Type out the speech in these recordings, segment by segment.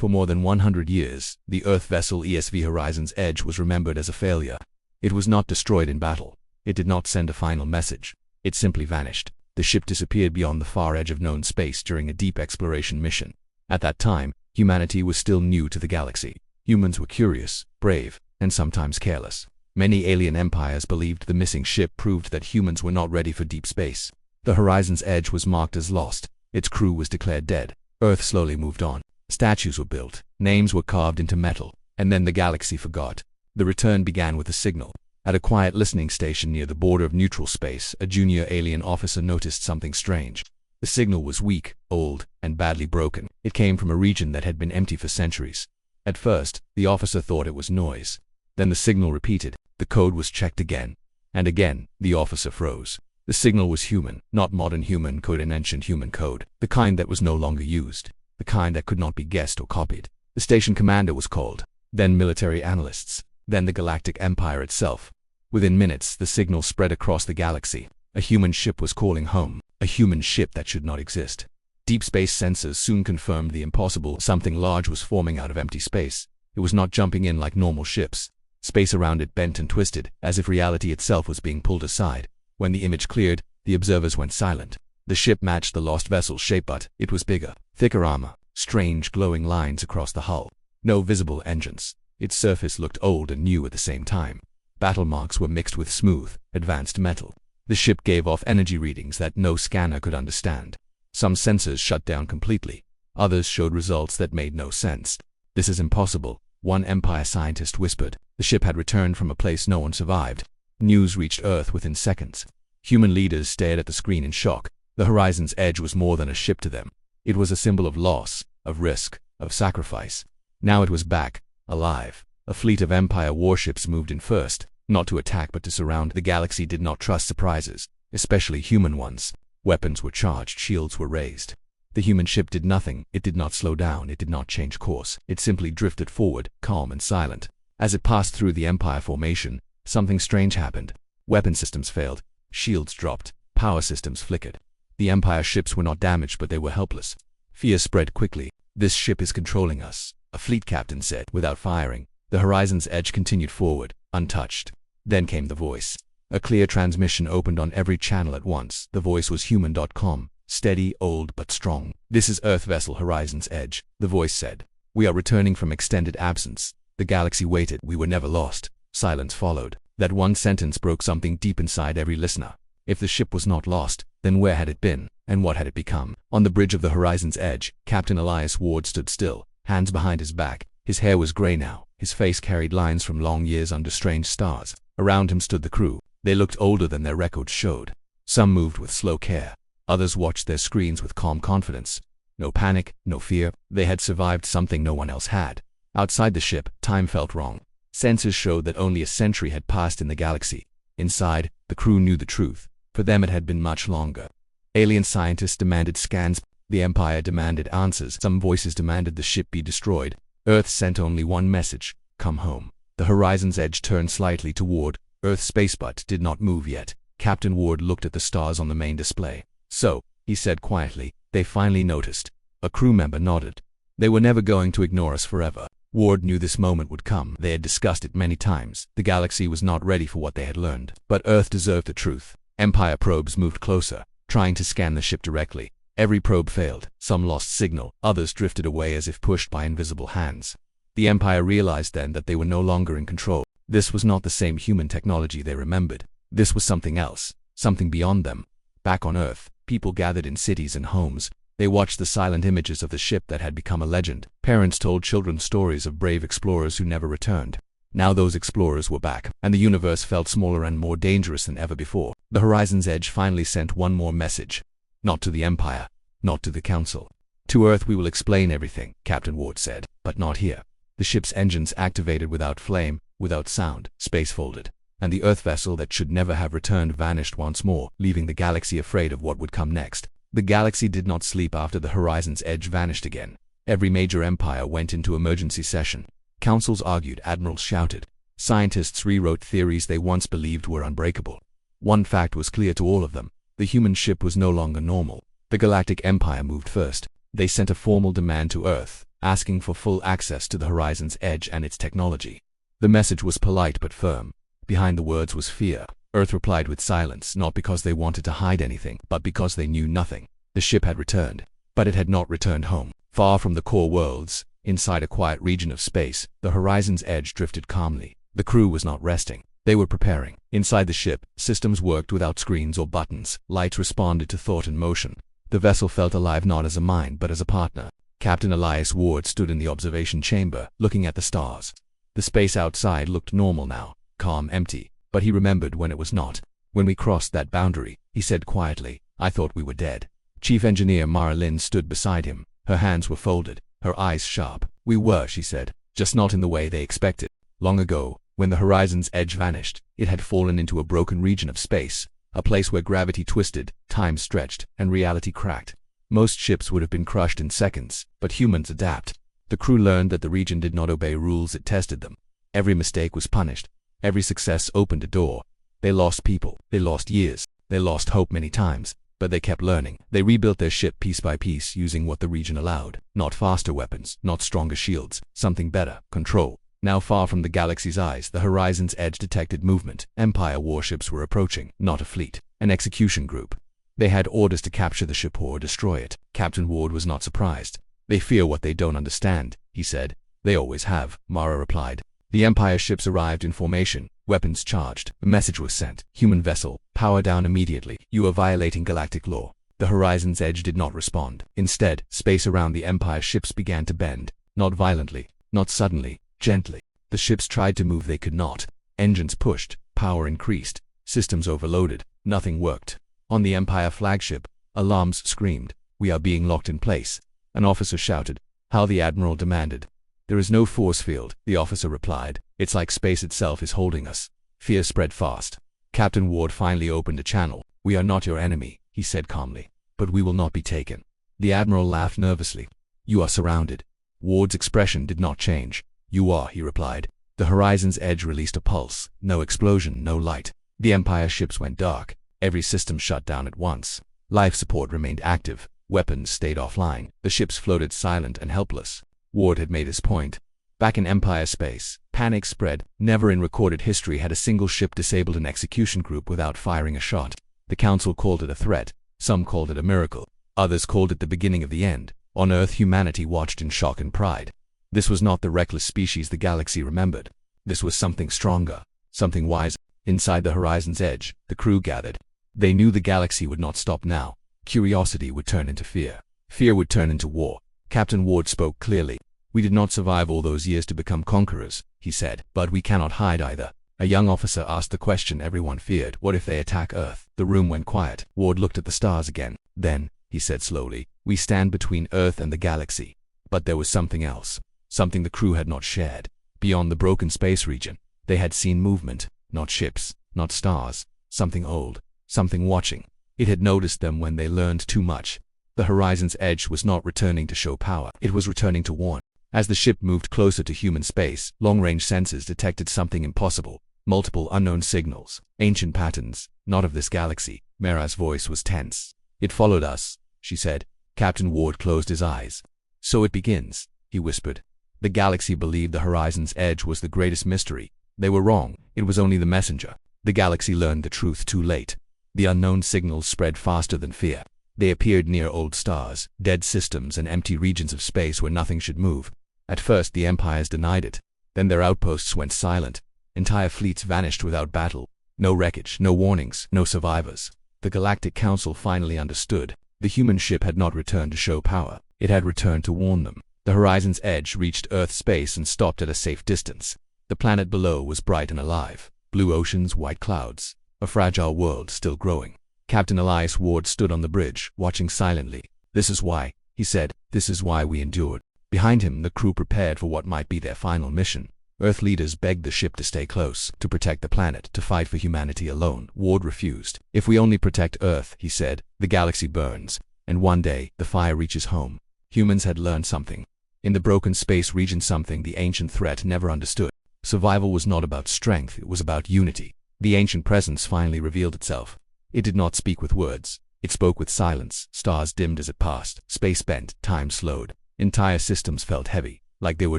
For more than 100 years, the Earth vessel ESV Horizon's Edge was remembered as a failure. It was not destroyed in battle. It did not send a final message. It simply vanished. The ship disappeared beyond the far edge of known space during a deep exploration mission. At that time, humanity was still new to the galaxy. Humans were curious, brave, and sometimes careless. Many alien empires believed the missing ship proved that humans were not ready for deep space. The Horizon's Edge was marked as lost. Its crew was declared dead. Earth slowly moved on. Statues were built, names were carved into metal, and then the galaxy forgot. The return began with a signal. At a quiet listening station near the border of neutral space, a junior alien officer noticed something strange. The signal was weak, old, and badly broken. It came from a region that had been empty for centuries. At first, the officer thought it was noise. Then the signal repeated. The code was checked again. And again, the officer froze. The signal was human, not modern human code and ancient human code, the kind that was no longer used. The kind that could not be guessed or copied. The station commander was called, then military analysts, then the Galactic Empire itself. Within minutes, the signal spread across the galaxy. A human ship was calling home, a human ship that should not exist. Deep space sensors soon confirmed the impossible. Something large was forming out of empty space. It was not jumping in like normal ships. Space around it bent and twisted, as if reality itself was being pulled aside. When the image cleared, the observers went silent. The ship matched the lost vessel's shape, but it was bigger, thicker armor, strange glowing lines across the hull. No visible engines. Its surface looked old and new at the same time. Battle marks were mixed with smooth, advanced metal. The ship gave off energy readings that no scanner could understand. Some sensors shut down completely. Others showed results that made no sense. "This is impossible," one Empire scientist whispered. The ship had returned from a place no one survived. News reached Earth within seconds. Human leaders stared at the screen in shock. The Horizon's Edge was more than a ship to them. It was a symbol of loss, of risk, of sacrifice. Now it was back, alive. A fleet of Empire warships moved in first, not to attack but to surround. The galaxy did not trust surprises, especially human ones. Weapons were charged, shields were raised. The human ship did nothing. It did not slow down, it did not change course. It simply drifted forward, calm and silent. As it passed through the Empire formation, something strange happened. Weapon systems failed, shields dropped, power systems flickered. The Empire ships were not damaged, but they were helpless. Fear spread quickly. "This ship is controlling us," a fleet captain said, without firing. The Horizon's Edge continued forward, untouched. Then came the voice. A clear transmission opened on every channel at once. The voice was human.com, steady, old, but strong. "This is Earth vessel Horizon's Edge," the voice said. "We are returning from extended absence." The galaxy waited. "We were never lost." Silence followed. That one sentence broke something deep inside every listener. If the ship was not lost, then where had it been, and what had it become? On the bridge of the Horizon's Edge, Captain Elias Ward stood still, hands behind his back. His hair was gray now. His face carried lines from long years under strange stars. Around him stood the crew. They looked older than their records showed. Some moved with slow care. Others watched their screens with calm confidence. No panic, no fear. They had survived something no one else had. Outside the ship, time felt wrong. Sensors showed that only a century had passed in the galaxy. Inside, the crew knew the truth. For them it had been much longer. Alien scientists demanded scans. The Empire demanded answers. Some voices demanded the ship be destroyed. Earth sent only one message: come home. The Horizon's Edge turned slightly toward Earth's space but did not move yet. Captain Ward looked at the stars on the main display. "So," he said quietly, "they finally noticed." A crew member nodded. "They were never going to ignore us forever." Ward knew this moment would come. They had discussed it many times. The galaxy was not ready for what they had learned. But Earth deserved the truth. Empire probes moved closer, trying to scan the ship directly. Every probe failed. Some lost signal. Others drifted away as if pushed by invisible hands. The Empire realized then that they were no longer in control. This was not the same human technology they remembered. This was something else, something beyond them. Back on Earth, people gathered in cities and homes. They watched the silent images of the ship that had become a legend. Parents told children stories of brave explorers who never returned. Now those explorers were back, and the universe felt smaller and more dangerous than ever before. The Horizon's Edge finally sent one more message. Not to the Empire, not to the Council. "To Earth we will explain everything," Captain Ward said, "but not here." The ship's engines activated without flame, without sound. Space folded, and the Earth vessel that should never have returned vanished once more, leaving the galaxy afraid of what would come next. The galaxy did not sleep after the Horizon's Edge vanished again. Every major empire went into emergency session. Councils argued, admirals shouted. Scientists rewrote theories they once believed were unbreakable. One fact was clear to all of them: the human ship was no longer normal. The Galactic Empire moved first. They sent a formal demand to Earth: asking for full access to the horizon's edge and its technology. The message was polite but firm. Behind the words was fear. Earth replied with silence, not because they wanted to hide anything, but because they knew nothing. The ship had returned, but it had not returned home. Far from the core worlds, inside a quiet region of space, the horizon's edge drifted calmly. The crew was not resting. They were preparing. Inside the ship, systems worked without screens or buttons. Lights responded to thought and motion. The vessel felt alive not as a mind, but as a partner. Captain Elias Ward stood in the observation chamber, looking at the stars. The space outside looked normal now, calm, empty, but he remembered when it was not. When we crossed that boundary, he said quietly, I thought we were dead. Chief Engineer Mara Lynn stood beside him. Her hands were folded, her eyes sharp. We were, she said, just not in the way they expected. Long ago, when the horizon's edge vanished, it had fallen into a broken region of space, a place where gravity twisted, time stretched, and reality cracked. Most ships would have been crushed in seconds, but humans adapt. The crew learned that the region did not obey rules that tested them. Every mistake was punished. Every success opened a door. They lost people. They lost years. They lost hope many times. But they kept learning. They rebuilt their ship piece by piece using what the region allowed. Not faster weapons, not stronger shields, something better, control. Now far from the galaxy's eyes, the horizon's edge detected movement. Empire warships were approaching, not a fleet, an execution group. They had orders to capture the ship or destroy it. Captain Ward was not surprised. They fear what they don't understand, he said. They always have, Mara replied. The Empire ships arrived in formation, weapons charged. A message was sent. Human vessel, power down immediately. You are violating galactic law. The horizon's edge did not respond. Instead, space around the Empire ships began to bend. Not violently, not suddenly, gently. The ships tried to move, they could not. Engines pushed, power increased, systems overloaded. Nothing worked. On the Empire flagship, alarms screamed. We are being locked in place. An officer shouted. How the Admiral demanded. There is no force field, the officer replied. It's like space itself is holding us. Fear spread fast. Captain Ward finally opened a channel. We are not your enemy, he said calmly. But we will not be taken. The Admiral laughed nervously. You are surrounded. Ward's expression did not change. You are, he replied. The horizon's edge released a pulse. No explosion, no light. The Empire ships went dark. Every system shut down at once. Life support remained active. Weapons stayed offline. The ships floated silent and helpless. Ward had made his point. Back in Empire space, panic spread. Never in recorded history had a single ship disabled an execution group without firing a shot. The Council called it a threat. Some called it a miracle. Others called it the beginning of the end. On Earth, humanity watched in shock and pride. This was not the reckless species the galaxy remembered. This was something stronger, something wiser. Inside the horizon's edge, the crew gathered. They knew the galaxy would not stop now. Curiosity would turn into fear. Fear would turn into war. Captain Ward spoke clearly. We did not survive all those years to become conquerors, he said, but we cannot hide either. A young officer asked the question everyone feared. What if they attack Earth? The room went quiet. Ward looked at the stars again. Then, he said slowly, we stand between Earth and the galaxy. But there was something else. Something the crew had not shared. Beyond the broken space region, they had seen movement. Not ships, not stars. Something old. Something watching. It had noticed them when they learned too much. The horizon's edge was not returning to show power. It was returning to warn. As the ship moved closer to human space, long-range sensors detected something impossible. Multiple unknown signals. Ancient patterns. Not of this galaxy. Mara's voice was tense. It followed us, she said. Captain Ward closed his eyes. So it begins, he whispered. The galaxy believed the horizon's edge was the greatest mystery. They were wrong. It was only the messenger. The galaxy learned the truth too late. The unknown signals spread faster than fear. They appeared near old stars, dead systems, and empty regions of space where nothing should move. At first, the empires denied it. Then their outposts went silent. Entire fleets vanished without battle. No wreckage, no warnings, no survivors. The Galactic Council finally understood. The human ship had not returned to show power. It had returned to warn them. The horizon's edge reached Earth's space and stopped at a safe distance. The planet below was bright and alive. Blue oceans, white clouds. A fragile world still growing. Captain Elias Ward stood on the bridge, watching silently. This is why, he said, this is why we endured. Behind him, the crew prepared for what might be their final mission. Earth leaders begged the ship to stay close, to protect the planet, to fight for humanity alone. Ward refused. If we only protect Earth, he said, the galaxy burns. And one day, the fire reaches home. Humans had learned something. In the broken space region, something the ancient threat never understood. Survival was not about strength, it was about unity. The ancient presence finally revealed itself. It did not speak with words. It spoke with silence. Stars dimmed as it passed. Space bent. Time slowed. Entire systems felt heavy, like they were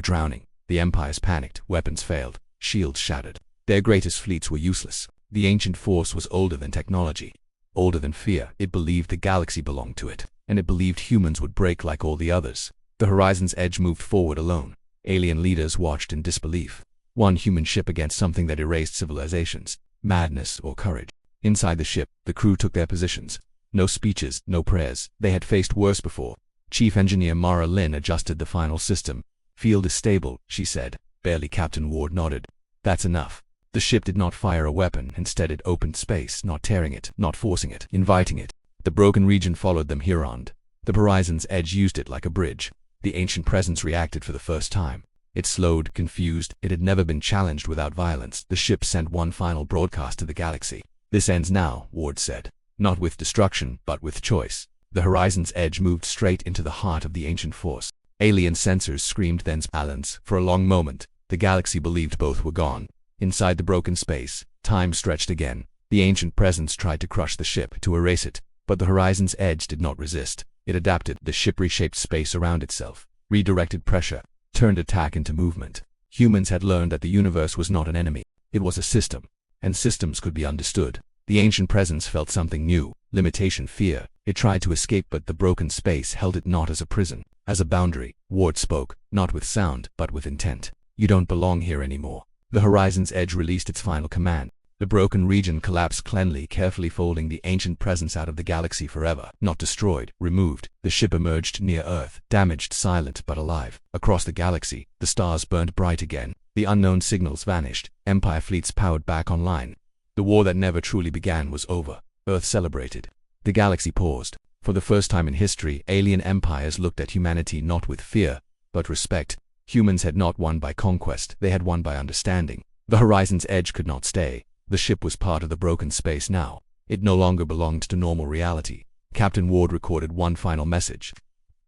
drowning. The empires panicked, weapons failed, shields shattered. Their greatest fleets were useless. The ancient force was older than technology, older than fear. It believed the galaxy belonged to it, and it believed humans would break like all the others. The horizon's edge moved forward alone. Alien leaders watched in disbelief. One human ship against something that erased civilizations. Madness or courage? Inside the ship, the crew took their positions. No speeches, no prayers. They had faced worse before. Chief Engineer Mara Lin adjusted the final system. "Field is stable," she said. Barely. Captain Ward nodded. "That's enough." The ship did not fire a weapon. Instead it opened space, not tearing it, not forcing it, inviting it. The broken region followed them Huron. The horizon's edge used it like a bridge. The ancient presence reacted for the first time. It slowed, confused. It had never been challenged without violence. The ship sent one final broadcast to the galaxy. "This ends now," Ward said. "Not with destruction, but with choice." The horizon's edge moved straight into the heart of the ancient force. Alien sensors screamed then balance. For a long moment, the galaxy believed both were gone. Inside the broken space, time stretched again. The ancient presence tried to crush the ship, to erase it, but the horizon's edge did not resist. It adapted. The ship reshaped space around itself, redirected pressure, turned attack into movement. Humans had learned that the universe was not an enemy. It was a system, and systems could be understood. The ancient presence felt something new, limitation, fear. It tried to escape, but the broken space held it not as a prison, as a boundary. Ward spoke, not with sound, but with intent. "You don't belong here anymore." The horizon's edge released its final command. The broken region collapsed cleanly, carefully folding the ancient presence out of the galaxy forever. Not destroyed, removed. The ship emerged near Earth, damaged, silent, but alive. Across the galaxy, the stars burned bright again. The unknown signals vanished. Empire fleets powered back online. The war that never truly began was over. Earth celebrated. The galaxy paused. For the first time in history, alien empires looked at humanity not with fear, but respect. Humans had not won by conquest, they had won by understanding. The horizon's edge could not stay. The ship was part of the broken space now. It no longer belonged to normal reality. Captain Ward recorded one final message.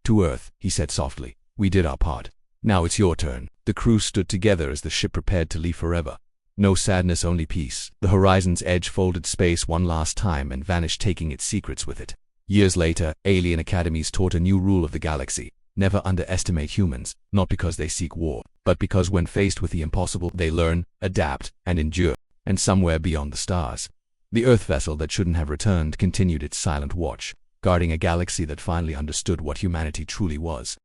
"To Earth," he said softly, "we did our part. Now it's your turn." The crew stood together as the ship prepared to leave forever. No sadness, only peace. The horizon's edge folded space one last time and vanished, taking its secrets with it. Years later, alien academies taught a new rule of the galaxy. Never underestimate humans, not because they seek war, but because when faced with the impossible, they learn, adapt, and endure. And somewhere beyond the stars, the Earth vessel that shouldn't have returned continued its silent watch, guarding a galaxy that finally understood what humanity truly was.